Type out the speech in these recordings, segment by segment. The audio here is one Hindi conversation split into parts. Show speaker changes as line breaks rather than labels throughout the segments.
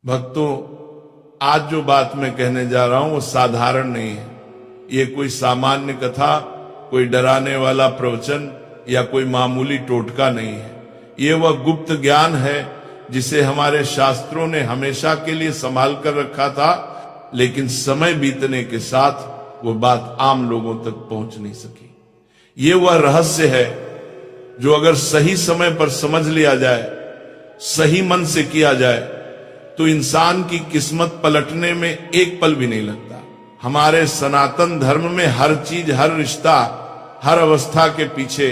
भक्तों, आज जो बात मैं कहने जा रहा हूं वो साधारण नहीं है। ये कोई सामान्य कथा, कोई डराने वाला प्रवचन या कोई मामूली टोटका नहीं है। ये वह गुप्त ज्ञान है जिसे हमारे शास्त्रों ने हमेशा के लिए संभाल कर रखा था, लेकिन समय बीतने के साथ वो बात आम लोगों तक पहुंच नहीं सकी। ये वह रहस्य है जो अगर सही समय पर समझ लिया जाए, सही मन से किया जाए, तो इंसान की किस्मत पलटने में एक पल भी नहीं लगता। हमारे सनातन धर्म में हर चीज, हर रिश्ता, हर अवस्था के पीछे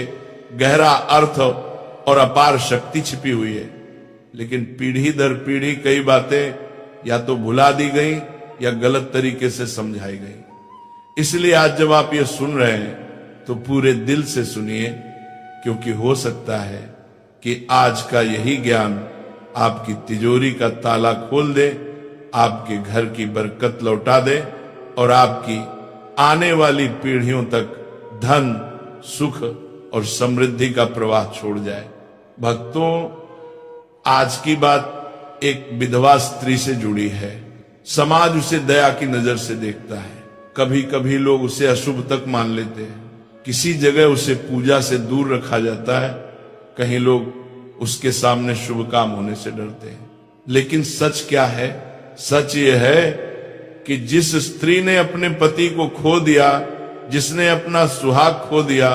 गहरा अर्थ और अपार शक्ति छिपी हुई है, लेकिन पीढ़ी दर पीढ़ी कई बातें या तो भुला दी गई या गलत तरीके से समझाई गई। इसलिए आज जब आप ये सुन रहे हैं तो पूरे दिल से सुनिए, क्योंकि हो सकता है कि आज का यही ज्ञान आपकी तिजोरी का ताला खोल दे, आपके घर की बरकत लौटा दे और आपकी आने वाली पीढ़ियों तक धन, सुख और समृद्धि का प्रवाह छोड़ जाए। भक्तों, आज की बात एक विधवा स्त्री से जुड़ी है। समाज उसे दया की नजर से देखता है। कभी कभी लोग उसे अशुभ तक मान लेते हैं। किसी जगह उसे पूजा से दूर रखा जाता है, कहीं लोग उसके सामने शुभ काम होने से डरते हैं। लेकिन सच क्या है? सच ये है कि जिस स्त्री ने अपने पति को खो दिया, जिसने अपना सुहाग खो दिया,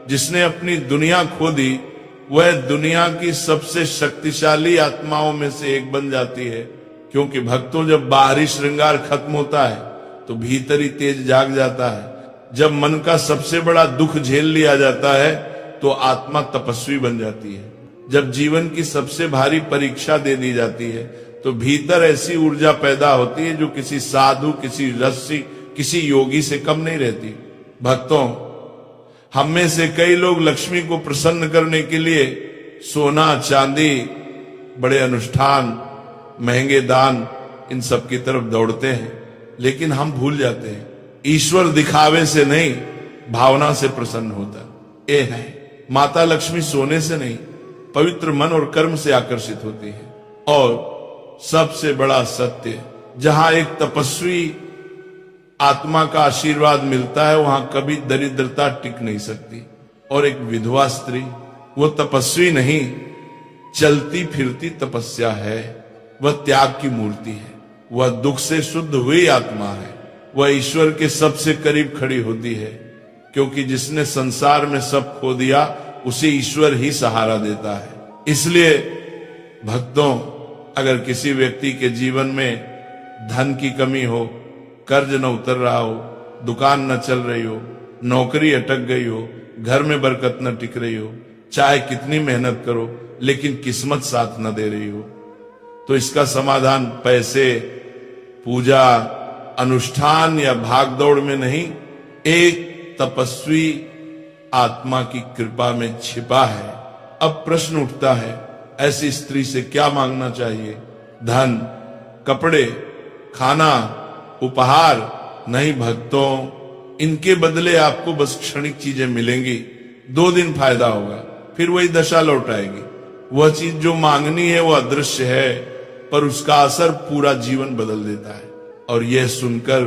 जिसने अपनी दुनिया खो दी, वह दुनिया की सबसे शक्तिशाली आत्माओं में से एक बन जाती है। क्योंकि भक्तों, जब बाहरी श्रृंगार खत्म होता है तो भीतरी तेज जाग जाता है। जब मन का सबसे बड़ा दुख झेल लिया जाता है तो आत्मा तपस्वी बन जाती है। जब जीवन की सबसे भारी परीक्षा दे दी जाती है तो भीतर ऐसी ऊर्जा पैदा होती है जो किसी साधु, किसी ऋषि, किसी योगी से कम नहीं रहती। भक्तों, हम में से कई लोग लक्ष्मी को प्रसन्न करने के लिए सोना, चांदी, बड़े अनुष्ठान, महंगे दान, इन सब की तरफ दौड़ते हैं, लेकिन हम भूल जाते हैं ईश्वर दिखावे से नहीं, भावना से प्रसन्न होता ये है। माता लक्ष्मी सोने से नहीं, पवित्र मन और कर्म से आकर्षित होती है। और सबसे बड़ा सत्य, जहां एक तपस्वी आत्मा का आशीर्वाद मिलता है वहां कभी दरिद्रता टिक नहीं सकती। और एक विधवा स्त्री, वो तपस्वी नहीं, चलती फिरती तपस्या है। वह त्याग की मूर्ति है, वह दुख से शुद्ध हुई आत्मा है। वह ईश्वर के सबसे करीब खड़ी होती है, क्योंकि जिसने संसार में सब खो दिया उसे ईश्वर ही सहारा देता है। इसलिए भक्तों, अगर किसी व्यक्ति के जीवन में धन की कमी हो, कर्ज न उतर रहा हो, दुकान न चल रही हो, नौकरी अटक गई हो, घर में बरकत न टिक रही हो, चाहे कितनी मेहनत करो लेकिन किस्मत साथ न दे रही हो, तो इसका समाधान पैसे, पूजा, अनुष्ठान या भागदौड़ में नहीं, एक तपस्वी आत्मा की कृपा में छिपा है। अब प्रश्न उठता है, ऐसी स्त्री से क्या मांगना चाहिए? धन, कपड़े, खाना, उपहार? नहीं भक्तों, इनके बदले आपको बस क्षणिक चीजें मिलेंगी। 2 दिन फायदा होगा, फिर वही दशा लौट आएगी। वह चीज जो मांगनी है वो अदृश्य है, पर उसका असर पूरा जीवन बदल देता है। और यह सुनकर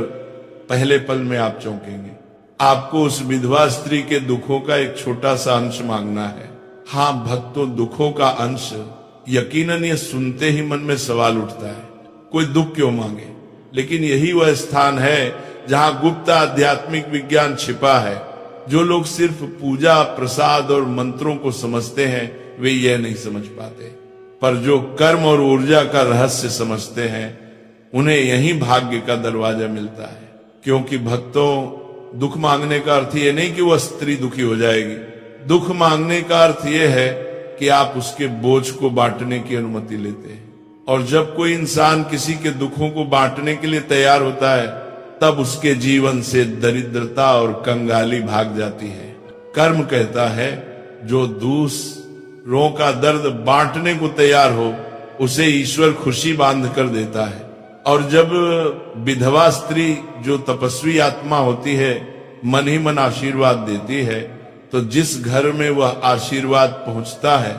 पहले पल में आप चौंकेंगे। आपको उस विधवा स्त्री के दुखों का एक छोटा सा अंश मांगना है। हाँ भक्तों, दुखों का अंश। यकीनन ये सुनते ही मन में सवाल उठता है, कोई दुख क्यों मांगे? लेकिन यही वह स्थान है जहां गुप्त आध्यात्मिक विज्ञान छिपा है। जो लोग सिर्फ पूजा, प्रसाद और मंत्रों को समझते हैं वे यह नहीं समझ पाते, पर जो कर्म और ऊर्जा का रहस्य समझते हैं उन्हें यही भाग्य का दरवाजा मिलता है। क्योंकि भक्तों, दुख मांगने का अर्थ ये नहीं कि वह स्त्री दुखी हो जाएगी। दुख मांगने का अर्थ यह है कि आप उसके बोझ को बांटने की अनुमति लेते हैं। और जब कोई इंसान किसी के दुखों को बांटने के लिए तैयार होता है, तब उसके जीवन से दरिद्रता और कंगाली भाग जाती है। कर्म कहता है, जो दूसरों का दर्द बांटने को तैयार हो उसे ईश्वर खुशी बांध कर देता है। और जब विधवा स्त्री, जो तपस्वी आत्मा होती है, मन ही मन आशीर्वाद देती है, तो जिस घर में वह आशीर्वाद पहुंचता है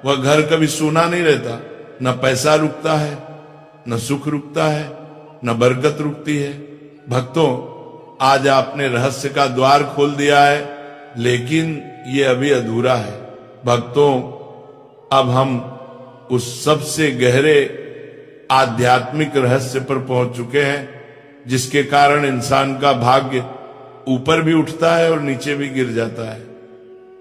वह घर कभी सूना नहीं रहता, न पैसा रुकता है, न सुख रुकता है, न बरकत रुकती है। भक्तों, आज आपने रहस्य का द्वार खोल दिया है, लेकिन ये अभी अधूरा है। भक्तों, अब हम उस सबसे गहरे आध्यात्मिक रहस्य पर पहुंच चुके हैं, जिसके कारण इंसान का भाग्य ऊपर भी उठता है और नीचे भी गिर जाता है।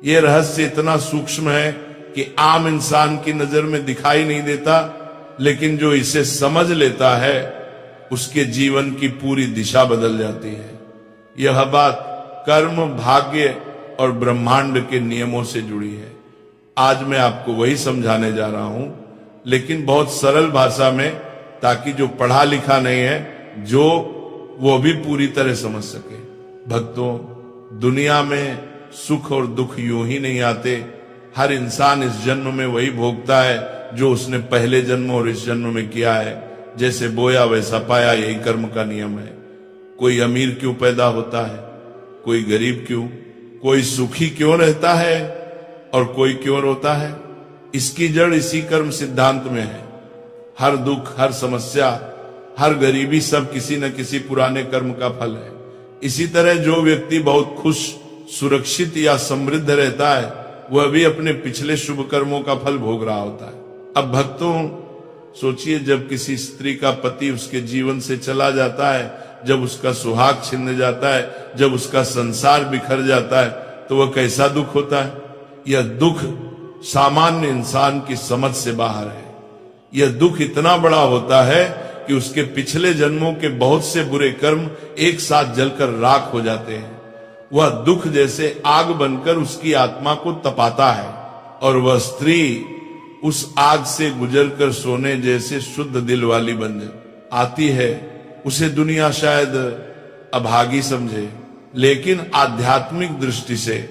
यह रहस्य इतना सूक्ष्म है कि आम इंसान की नजर में दिखाई नहीं देता, लेकिन जो इसे समझ लेता है उसके जीवन की पूरी दिशा बदल जाती है। यह बात कर्म, भाग्य और ब्रह्मांड के नियमों से जुड़ी है। आज मैं आपको वही समझाने जा रहा हूं, लेकिन बहुत सरल भाषा में, ताकि जो पढ़ा लिखा नहीं है जो वो भी पूरी तरह समझ सके। भक्तों, दुनिया में सुख और दुख यूं ही नहीं आते। हर इंसान इस जन्म में वही भोगता है जो उसने पहले जन्म और इस जन्म में किया है। जैसे बोया वैसा पाया, यही कर्म का नियम है। कोई अमीर क्यों पैदा होता है, कोई गरीब क्यों, कोई सुखी क्यों रहता है और कोई क्यों रोता है, इसकी जड़ इसी कर्म सिद्धांत में है। हर दुख, हर समस्या, हर गरीबी सब किसी न किसी पुराने कर्म का फल है। इसी तरह जो व्यक्ति बहुत खुश, सुरक्षित या समृद्ध रहता है, वह भी अपने पिछले शुभ कर्मों का फल भोग रहा होता है। अब भक्तों, सोचिए, जब किसी स्त्री का पति उसके जीवन से चला जाता है, जब उसका सुहाग छिन जाता है, जब उसका संसार बिखर जाता है, तो वह कैसा दुख होता है। यह दुख सामान्य इंसान की समझ से बाहर है। यह दुख इतना बड़ा होता है कि उसके पिछले जन्मों के बहुत से बुरे कर्म एक साथ जलकर राख हो जाते हैं। वह दुख जैसे आग बनकर उसकी आत्मा को तपाता है, और वह स्त्री उस आग से गुजरकर सोने जैसे शुद्ध दिल वाली बन आती है। उसे दुनिया शायद अभागी समझे, लेकिन आध्यात्मिक दृष्टि से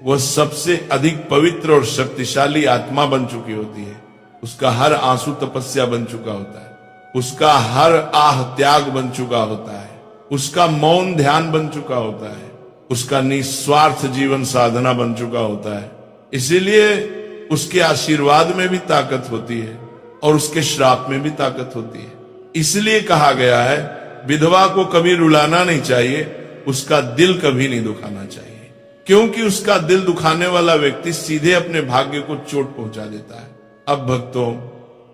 वह सबसे अधिक पवित्र और शक्तिशाली आत्मा बन चुकी होती है। उसका हर आंसू तपस्या बन चुका होता है, उसका हर आह त्याग बन चुका होता है, उसका मौन ध्यान बन चुका होता है, उसका निस्वार्थ जीवन साधना बन चुका होता है। इसीलिए उसके आशीर्वाद में भी ताकत होती है और उसके श्राप में भी ताकत होती है। इसलिए कहा गया है, विधवा को कभी रुलाना नहीं चाहिए, उसका दिल कभी नहीं दुखाना चाहिए, क्योंकि उसका दिल दुखाने वाला व्यक्ति सीधे अपने भाग्य को चोट पहुंचा देता है। अब भक्तों,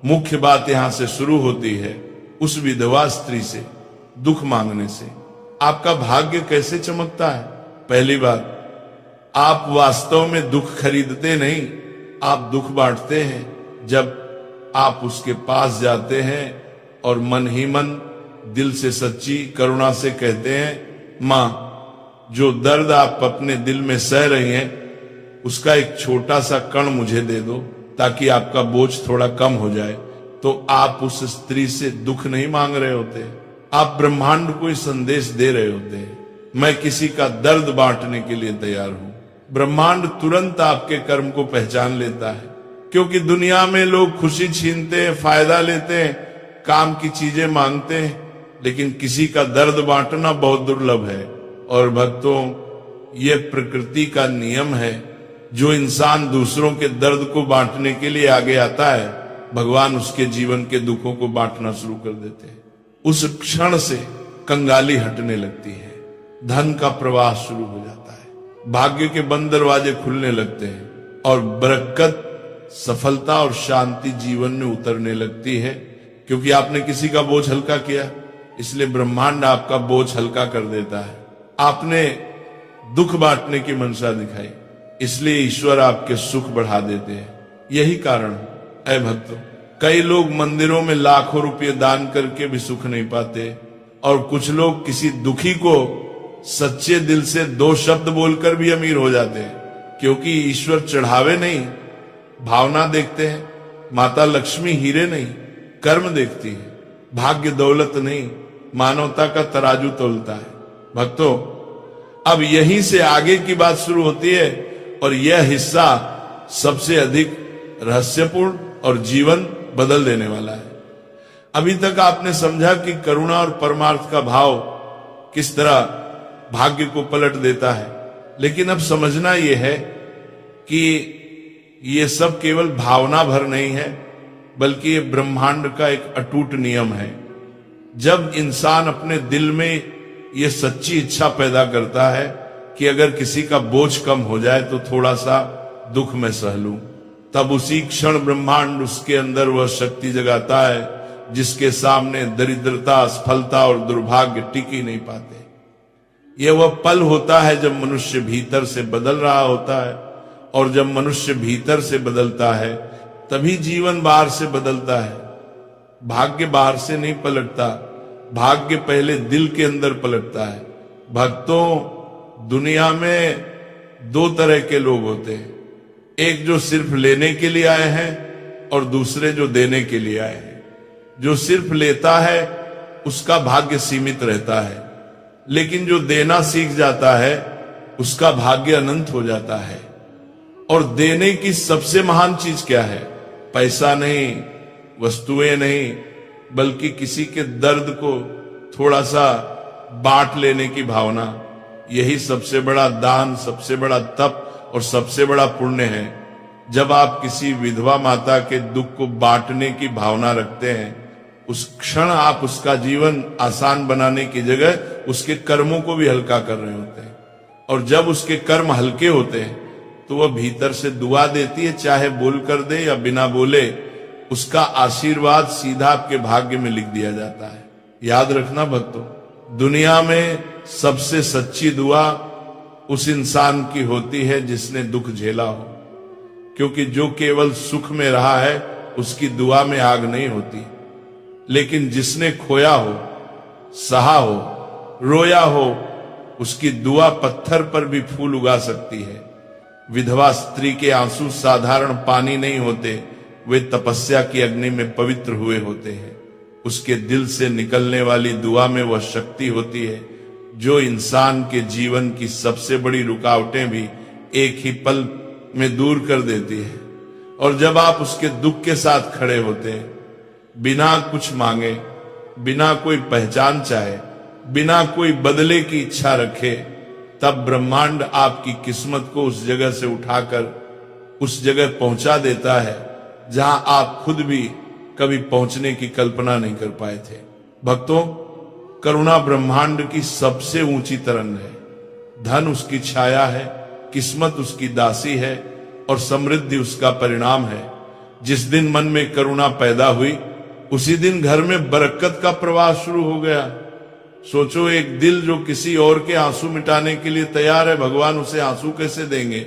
मुख्य बात यहां से शुरू होती है उस विधवा स्त्री से दुख मांगने से। आपका भाग्य कैसे चमकता है? पहली बात, आप वास्तव में दुख खरीदते नहीं, आप दुख बांटते हैं। जब आप उसके पास जाते हैं और मन ही मन दिल से सच्ची करुणा से कहते हैं, मां, जो दर्द आप अपने दिल में सह रही हैं, उसका एक छोटा सा कण मुझे दे दो, ताकि आपका बोझ थोड़ा कम हो जाए, तो आप उस स्त्री से दुख नहीं मांग रहे होते, आप ब्रह्मांड को संदेश दे रहे होते हैं, मैं किसी का दर्द बांटने के लिए तैयार हूं। ब्रह्मांड तुरंत आपके कर्म को पहचान लेता है, क्योंकि दुनिया में लोग खुशी छीनते हैं, फायदा लेते हैं, काम की चीजें मांगते हैं, लेकिन किसी का दर्द बांटना बहुत दुर्लभ है। और भक्तों, ये प्रकृति का नियम है। जो इंसान दूसरों के दर्द को बांटने के लिए आगे आता है, भगवान उसके जीवन के दुखों को बांटना शुरू कर देते हैं। उस क्षण से कंगाली हटने लगती है, धन का प्रवाह शुरू हो जाता है, भाग्य के बंद दरवाजे खुलने लगते हैं, और बरकत, सफलता और शांति जीवन में उतरने लगती है। क्योंकि आपने किसी का बोझ हल्का किया, इसलिए ब्रह्मांड आपका बोझ हल्का कर देता है। आपने दुख बांटने की मंशा दिखाई, इसलिए ईश्वर आपके सुख बढ़ा देते हैं। यही कारण है भक्तों, कई लोग मंदिरों में लाखों रुपये दान करके भी सुख नहीं पाते, और कुछ लोग किसी दुखी को सच्चे दिल से 2 शब्द बोलकर भी अमीर हो जाते हैं। क्योंकि ईश्वर चढ़ावे नहीं, भावना देखते हैं। माता लक्ष्मी हीरे नहीं, कर्म देखती है। भाग्य दौलत नहीं, मानवता का तराजू तोलता है। भक्तों, अब यहीं से आगे की बात शुरू होती है, और यह हिस्सा सबसे अधिक रहस्यपूर्ण और जीवन बदल देने वाला है। अभी तक आपने समझा कि करुणा और परमार्थ का भाव किस तरह भाग्य को पलट देता है, लेकिन अब समझना यह है कि यह सब केवल भावना भर नहीं है, बल्कि ये ब्रह्मांड का एक अटूट नियम है। जब इंसान अपने दिल में ये सच्ची इच्छा पैदा करता है कि अगर किसी का बोझ कम हो जाए तो थोड़ा सा दुख में सह लूं, तब उसी क्षण ब्रह्मांड उसके अंदर वह शक्ति जगाता है जिसके सामने दरिद्रता, असफलता और दुर्भाग्य टिक ही नहीं पाते। यह वह पल होता है जब मनुष्य भीतर से बदल रहा होता है, और जब मनुष्य भीतर से बदलता है तभी जीवन बाहर से बदलता है। भाग्य बाहर से नहीं पलटता, भाग्य पहले दिल के अंदर पलटता है। भक्तों, दुनिया में दो तरह के लोग होते हैं, एक जो सिर्फ लेने के लिए आए हैं और दूसरे जो देने के लिए आए हैं। जो सिर्फ लेता है उसका भाग्य सीमित रहता है, लेकिन जो देना सीख जाता है उसका भाग्य अनंत हो जाता है। और देने की सबसे महान चीज क्या है? पैसा नहीं, वस्तुएं नहीं, बल्कि किसी के दर्द को थोड़ा सा बांट लेने की भावना। यही सबसे बड़ा दान, सबसे बड़ा तप और सबसे बड़ा पुण्य है। जब आप किसी विधवा माता के दुख को बांटने की भावना रखते हैं, उस क्षण आप उसका जीवन आसान बनाने की जगह उसके कर्मों को भी हल्का कर रहे होते हैं। और जब उसके कर्म हल्के होते हैं तो वह भीतर से दुआ देती है, चाहे बोल कर दे या बिना बोले, उसका आशीर्वाद सीधा आपके भाग्य में लिख दिया जाता है। याद रखना भक्तों, दुनिया में सबसे सच्ची दुआ उस इंसान की होती है जिसने दुख झेला हो, क्योंकि जो केवल सुख में रहा है उसकी दुआ में आग नहीं होती। लेकिन जिसने खोया हो, सहा हो, रोया हो, उसकी दुआ पत्थर पर भी फूल उगा सकती है। विधवा स्त्री के आंसू साधारण पानी नहीं होते, वे तपस्या की अग्नि में पवित्र हुए होते हैं। उसके दिल से निकलने वाली दुआ में वह शक्ति होती है जो इंसान के जीवन की सबसे बड़ी रुकावटें भी एक ही पल में दूर कर देती है। और जब आप उसके दुख के साथ खड़े होते हैं, बिना कुछ मांगे, बिना कोई पहचान चाहे, बिना कोई बदले की इच्छा रखे, तब ब्रह्मांड आपकी किस्मत को उस जगह से उठाकर उस जगह पहुंचा देता है जहां आप खुद भी कभी पहुंचने की कल्पना नहीं कर पाए थे। भक्तों, करुणा ब्रह्मांड की सबसे ऊंची तरंग है। धन उसकी छाया है, किस्मत उसकी दासी है और समृद्धि उसका परिणाम है। जिस दिन मन में करुणा पैदा हुई, उसी दिन घर में बरकत का प्रवाह शुरू हो गया। सोचो, एक दिल जो किसी और के आंसू मिटाने के लिए तैयार है, भगवान उसे आंसू कैसे देंगे?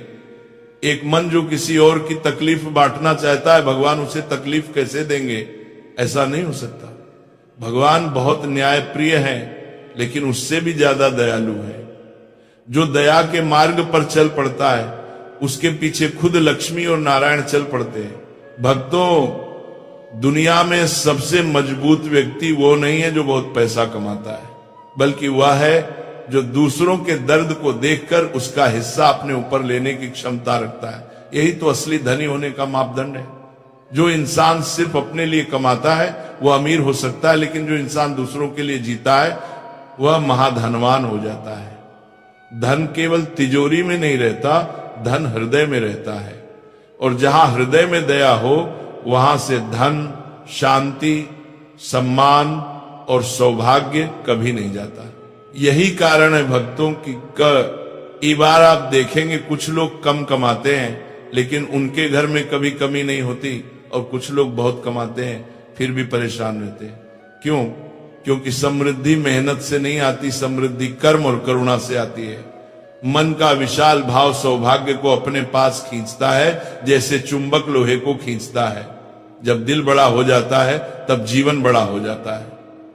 एक मन जो किसी और की तकलीफ बांटना चाहता है, भगवान उसे तकलीफ कैसे देंगे? ऐसा नहीं हो सकता। भगवान बहुत न्यायप्रिय है, लेकिन उससे भी ज्यादा दयालु है। जो दया के मार्ग पर चल पड़ता है, उसके पीछे खुद लक्ष्मी और नारायण चल पड़ते हैं। भक्तों, दुनिया में सबसे मजबूत व्यक्ति वो नहीं है जो बहुत पैसा कमाता है, बल्कि वह है जो दूसरों के दर्द को देखकर उसका हिस्सा अपने ऊपर लेने की क्षमता रखता है। यही तो असली धनी होने का मापदंड है। जो इंसान सिर्फ अपने लिए कमाता है वह अमीर हो सकता है, लेकिन जो इंसान दूसरों के लिए जीता है वह महाधनवान हो जाता है। धन केवल तिजोरी में नहीं रहता, धन हृदय में रहता है। और जहां हृदय में दया हो, वहां से धन, शांति, सम्मान और सौभाग्य कभी नहीं जाता। यही कारण है भक्तों की कई बार आप देखेंगे कुछ लोग कम कमाते हैं, लेकिन उनके घर में कभी कमी नहीं होती, और कुछ लोग बहुत कमाते हैं फिर भी परेशान रहते हैं। क्यों? क्योंकि समृद्धि मेहनत से नहीं आती, समृद्धि कर्म और करुणा से आती है। मन का विशाल भाव सौभाग्य को अपने पास खींचता है, जैसे चुंबक लोहे को खींचता है। जब दिल बड़ा हो जाता है तब जीवन बड़ा हो जाता है।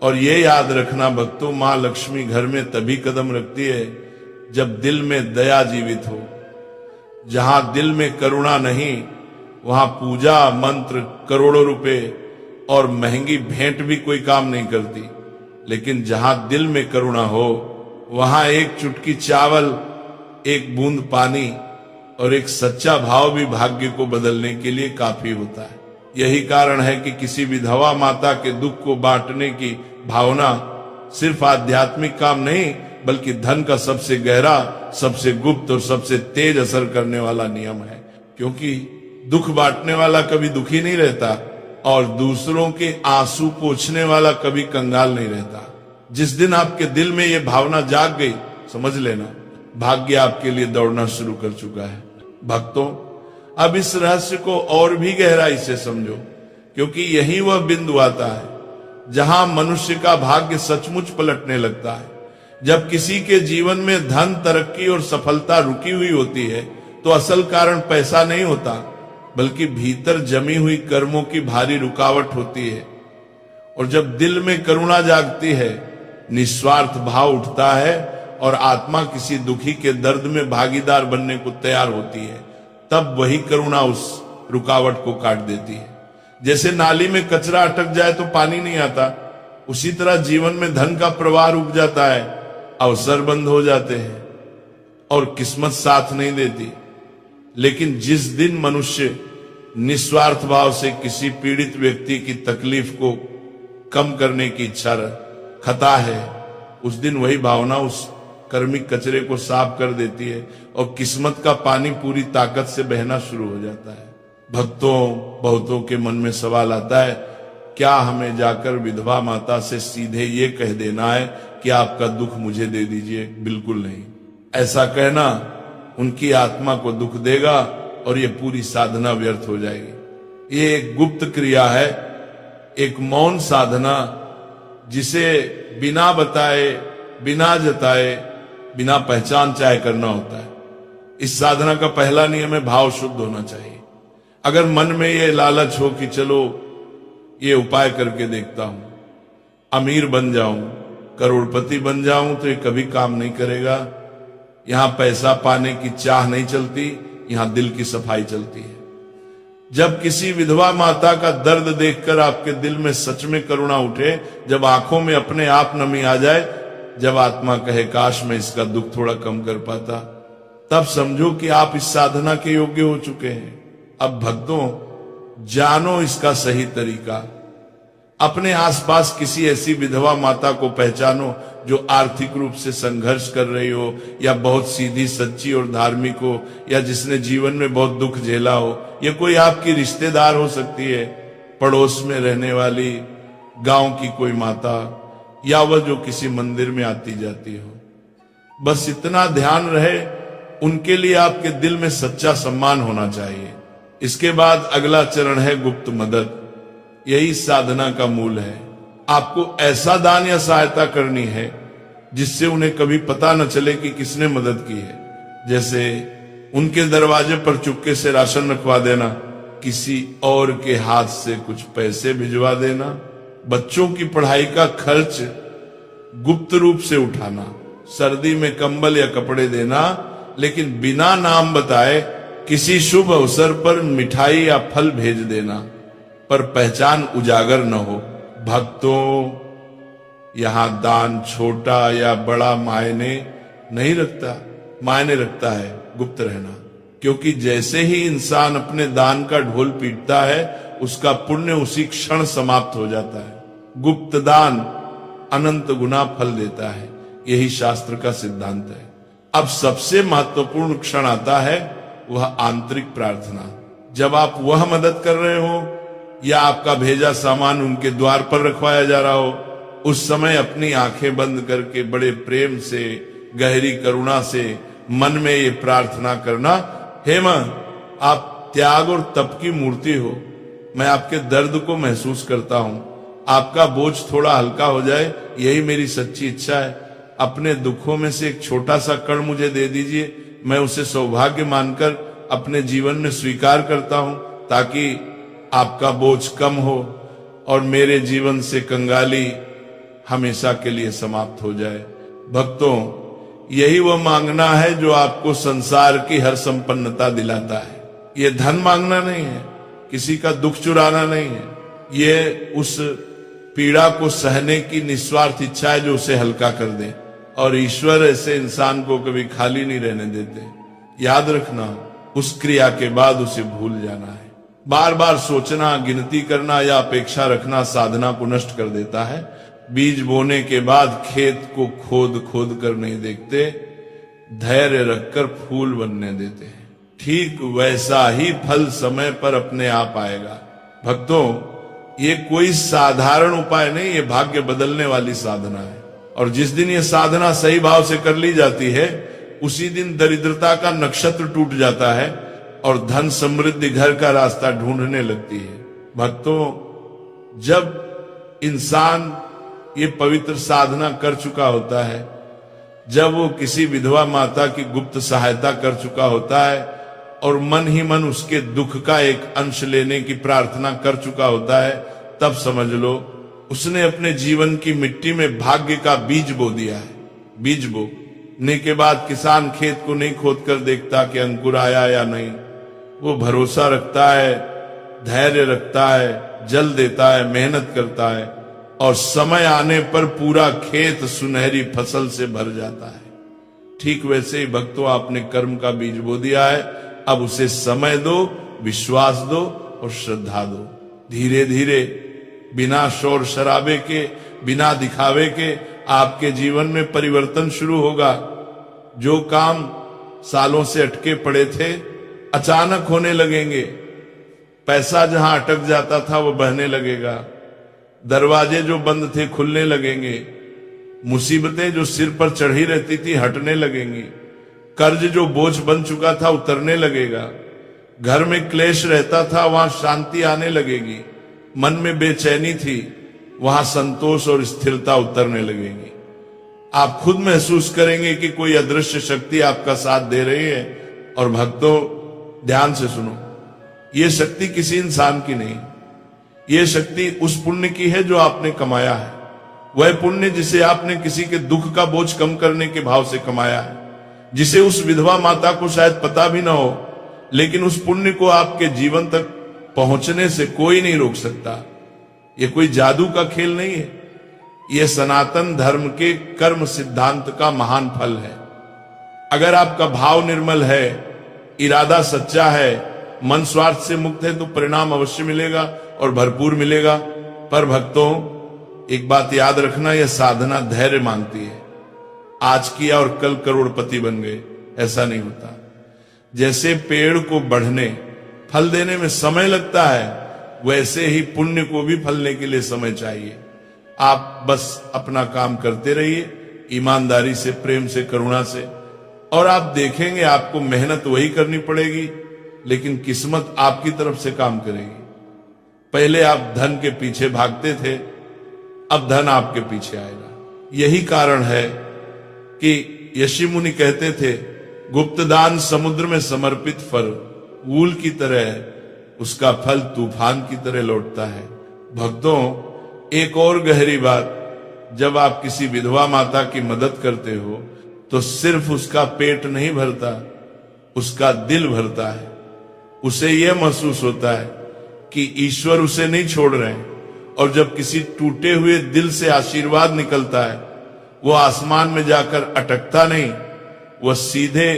और ये याद रखना भक्तों, माँ लक्ष्मी घर में तभी कदम रखती है जब दिल में दया जीवित हो। जहां दिल में करुणा नहीं, वहां पूजा, मंत्र, करोड़ों रुपए और महंगी भेंट भी कोई काम नहीं करती। लेकिन जहां दिल में करुणा हो, वहां एक चुटकी चावल, एक बूंद पानी और एक सच्चा भाव भी भाग्य को बदलने के लिए काफी होता है। यही कारण है कि किसी विधवा माता के दुख को बांटने की भावना सिर्फ आध्यात्मिक काम नहीं, बल्कि धन का सबसे गहरा, सबसे गुप्त और सबसे तेज असर करने वाला नियम है। क्योंकि दुख बांटने वाला कभी दुखी नहीं रहता और दूसरों के आंसू पोंछने वाला कभी कंगाल नहीं रहता। जिस दिन आपके दिल में ये भावना जाग गई, समझ लेना भाग्य आपके लिए दौड़ना शुरू कर चुका है। भक्तों, अब इस रहस्य को और भी गहराई से समझो, क्योंकि यही वह बिंदु आता है जहां मनुष्य का भाग्य सचमुच पलटने लगता है। जब किसी के जीवन में धन, तरक्की और सफलता रुकी हुई होती है तो असल कारण पैसा नहीं होता, बल्कि भीतर जमी हुई कर्मों की भारी रुकावट होती है। और जब दिल में करुणा जागती है, निस्वार्थ भाव उठता है और आत्मा किसी दुखी के दर्द में भागीदार बनने को तैयार होती है, तब वही करुणा उस रुकावट को काट देती है। जैसे नाली में कचरा अटक जाए तो पानी नहीं आता, उसी तरह जीवन में धन का प्रवाह रुक जाता है, अवसर बंद हो जाते हैं और किस्मत साथ नहीं देती। लेकिन जिस दिन मनुष्य निस्वार्थ भाव से किसी पीड़ित व्यक्ति की तकलीफ को कम करने की इच्छा रखता है, उस दिन वही भावना उस कर्मिक कचरे को साफ कर देती है और किस्मत का पानी पूरी ताकत से बहना शुरू हो जाता है। भक्तों, बहुतों के मन में सवाल आता है, क्या हमें जाकर विधवा माता से सीधे ये कह देना है कि आपका दुख मुझे दे दीजिए? बिल्कुल नहीं। ऐसा कहना उनकी आत्मा को दुख देगा और ये पूरी साधना व्यर्थ हो जाएगी। ये एक गुप्त क्रिया है, एक मौन साधना, जिसे बिना बताए, बिना जताए, बिना पहचान चाहे करना होता है। इस साधना का पहला नियम है भाव शुद्ध होना चाहिए। अगर मन में ये लालच हो कि चलो ये उपाय करके देखता हूं, अमीर बन जाऊं, करोड़पति बन जाऊं, तो ये कभी काम नहीं करेगा। यहां पैसा पाने की चाह नहीं चलती, यहां दिल की सफाई चलती है। जब किसी विधवा माता का दर्द देखकर आपके दिल में सच में करुणा उठे, जब आंखों में अपने आप नमी आ जाए, जब आत्मा कहे काश मैं इसका दुख थोड़ा कम कर पाता, तब समझो कि आप इस साधना के योग्य हो चुके हैं। अब भक्तों, जानो इसका सही तरीका। अपने आसपास किसी ऐसी विधवा माता को पहचानो जो आर्थिक रूप से संघर्ष कर रही हो, या बहुत सीधी, सच्ची और धार्मिक हो, या जिसने जीवन में बहुत दुख झेला हो। यह कोई आपकी रिश्तेदार हो सकती है, पड़ोस में रहने वाली, गांव की कोई माता, या वह जो किसी मंदिर में आती जाती हो। बस इतना ध्यान रहे, उनके लिए आपके दिल में सच्चा सम्मान होना चाहिए। इसके बाद अगला चरण है गुप्त मदद। यही साधना का मूल है। आपको ऐसा दान या सहायता करनी है जिससे उन्हें कभी पता न चले कि किसने मदद की है। जैसे उनके दरवाजे पर चुपके से राशन रखवा देना, किसी और के हाथ से कुछ पैसे भिजवा देना, बच्चों की पढ़ाई का खर्च गुप्त रूप से उठाना, सर्दी में कंबल या कपड़े देना, लेकिन बिना नाम बताए किसी शुभ अवसर पर मिठाई या फल भेज देना, पर पहचान उजागर न हो। भक्तों, यहां दान छोटा या बड़ा मायने नहीं रखता, मायने रखता है गुप्त रहना। क्योंकि जैसे ही इंसान अपने दान का ढोल पीटता है, उसका पुण्य उसी क्षण समाप्त हो जाता है। गुप्त दान अनंत गुना फल देता है, यही शास्त्र का सिद्धांत है। अब सबसे महत्वपूर्ण क्षण आता है, वह आंतरिक प्रार्थना। जब आप वह मदद कर रहे हो या आपका भेजा सामान उनके द्वार पर रखवाया जा रहा हो, उस समय अपनी आंखें बंद करके बड़े प्रेम से, गहरी करुणा से मन में ये प्रार्थना करना, हे मां, आप त्याग और तप की मूर्ति हो, मैं आपके दर्द को महसूस करता हूं, आपका बोझ थोड़ा हल्का हो जाए, यही मेरी सच्ची इच्छा है। अपने दुखों में से एक छोटा सा कण मुझे दे दीजिए, मैं उसे सौभाग्य मानकर अपने जीवन में स्वीकार करता हूं, ताकि आपका बोझ कम हो और मेरे जीवन से कंगाली हमेशा के लिए समाप्त हो जाए। भक्तों, यही वह मांगना है जो आपको संसार की हर संपन्नता दिलाता है। ये धन मांगना नहीं है, किसी का दुख चुराना नहीं है, ये उस पीड़ा को सहने की निस्वार्थ इच्छा है जो उसे हल्का कर दे। और ईश्वर ऐसे इंसान को कभी खाली नहीं रहने देते। याद रखना, उस क्रिया के बाद उसे भूल जाना है। बार बार सोचना, गिनती करना या अपेक्षा रखना साधना को नष्ट कर देता है। बीज बोने के बाद खेत को खोद खोद कर नहीं देखते, धैर्य रखकर फूल बनने देते हैं। ठीक वैसा ही फल समय पर अपने आप आएगा। भक्तों, ये कोई साधारण उपाय नहीं, ये भाग्य बदलने वाली साधना है। और जिस दिन ये साधना सही भाव से कर ली जाती है, उसी दिन दरिद्रता का नक्षत्र टूट जाता है और धन समृद्धि घर का रास्ता ढूंढने लगती है। भक्तों, जब इंसान ये पवित्र साधना कर चुका होता है, जब वो किसी विधवा माता की गुप्त सहायता कर चुका होता है और मन ही मन उसके दुख का एक अंश लेने की प्रार्थना कर चुका होता है, तब समझ लो उसने अपने जीवन की मिट्टी में भाग्य का बीज बो दिया है। बीज बोने के बाद किसान खेत को नहीं खोद कर देखता कि अंकुर आया या नहीं, वो भरोसा रखता है, धैर्य रखता है, जल देता है, मेहनत करता है और समय आने पर पूरा खेत सुनहरी फसल से भर जाता है। ठीक वैसे ही भक्तों, आपने कर्म का बीज बो दिया है, अब उसे समय दो, विश्वास दो और श्रद्धा दो। धीरे धीरे, बिना शोर शराबे के, बिना दिखावे के आपके जीवन में परिवर्तन शुरू होगा। जो काम सालों से अटके पड़े थे, अचानक होने लगेंगे। पैसा जहां अटक जाता था वो बहने लगेगा। दरवाजे जो बंद थे खुलने लगेंगे। मुसीबतें जो सिर पर चढ़ी रहती थी हटने लगेंगी। कर्ज जो बोझ बन चुका था उतरने लगेगा। घर में क्लेश रहता था वहां शांति आने लगेगी। मन में बेचैनी थी वहां संतोष और स्थिरता उतरने लगेगी। आप खुद महसूस करेंगे कि कोई अदृश्य शक्ति आपका साथ दे रही है। और भक्तों, ध्यान से सुनो, ये शक्ति किसी इंसान की नहीं, ये शक्ति उस पुण्य की है जो आपने कमाया है। वह पुण्य जिसे आपने किसी के दुख का बोझ कम करने के भाव से कमाया है, जिसे उस विधवा माता को शायद पता भी ना हो, लेकिन उस पुण्य को आपके जीवन तक पहुंचने से कोई नहीं रोक सकता। ये कोई जादू का खेल नहीं है, यह सनातन धर्म के कर्म सिद्धांत का महान फल है। अगर आपका भाव निर्मल है, इरादा सच्चा है, मन स्वार्थ से मुक्त है, तो परिणाम अवश्य मिलेगा और भरपूर मिलेगा। पर भक्तों, एक बात याद रखना, यह साधना धैर्य मांगती है। आज किया और कल करोड़पति बन गए, ऐसा नहीं होता। जैसे पेड़ को बढ़ने, फल देने में समय लगता है, वैसे ही पुण्य को भी फलने के लिए समय चाहिए। आप बस अपना काम करते रहिए, ईमानदारी से, प्रेम से, करुणा से, और आप देखेंगे आपको मेहनत वही करनी पड़ेगी, लेकिन किस्मत आपकी तरफ से काम करेगी। पहले आप धन के पीछे भागते थे, अब धन आपके पीछे आएगा। यही कारण है कि यशी मुनि कहते थे, गुप्त दान समुद्र में समर्पित फल, वूल की तरह उसका फल तूफान की तरह लौटता है। भक्तों, एक और गहरी बात, जब आप किसी विधवा माता की मदद करते हो तो सिर्फ उसका पेट नहीं भरता, उसका दिल भरता है। उसे यह महसूस होता है कि ईश्वर उसे नहीं छोड़ रहे हैं। और जब किसी टूटे हुए दिल से आशीर्वाद निकलता है, वो आसमान में जाकर अटकता नहीं, वह सीधे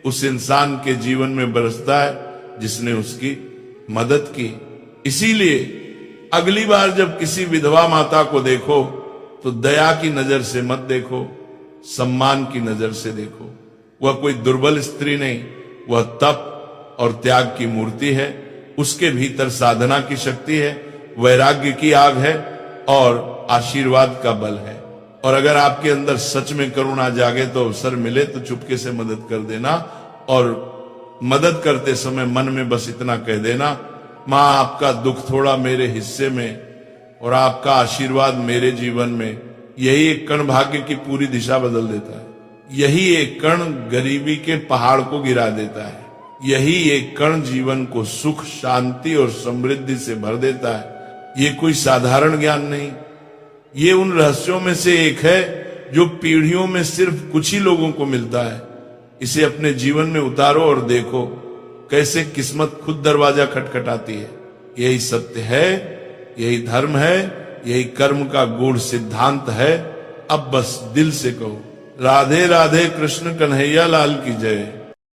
उस इंसान के जीवन में बरसता है जिसने उसकी मदद की। इसीलिए अगली बार जब किसी विधवा माता को देखो तो दया की नजर से मत देखो, सम्मान की नजर से देखो। वह कोई दुर्बल स्त्री नहीं, वह तप और त्याग की मूर्ति है। उसके भीतर साधना की शक्ति है, वैराग्य की आग है और आशीर्वाद का बल है। और अगर आपके अंदर सच में करुणा जागे तो अवसर मिले तो चुपके से मदद कर देना, और मदद करते समय मन में बस इतना कह देना, मां आपका दुख थोड़ा मेरे हिस्से में और आपका आशीर्वाद मेरे जीवन में। यही एक कण भाग्य की पूरी दिशा बदल देता है। यही एक कण गरीबी के पहाड़ को गिरा देता है। यही एक कण जीवन को सुख, शांति और समृद्धि से भर देता है। ये कोई साधारण ज्ञान नहीं, ये उन रहस्यों में से एक है जो पीढ़ियों में सिर्फ कुछ ही लोगों को मिलता है। इसे अपने जीवन में उतारो और देखो कैसे किस्मत खुद दरवाजा खटखटाती है। यही सत्य है, यही धर्म है, यही कर्म का गूढ़ सिद्धांत है। अब बस दिल से कहो, राधे राधे, कृष्ण कन्हैया लाल की जय।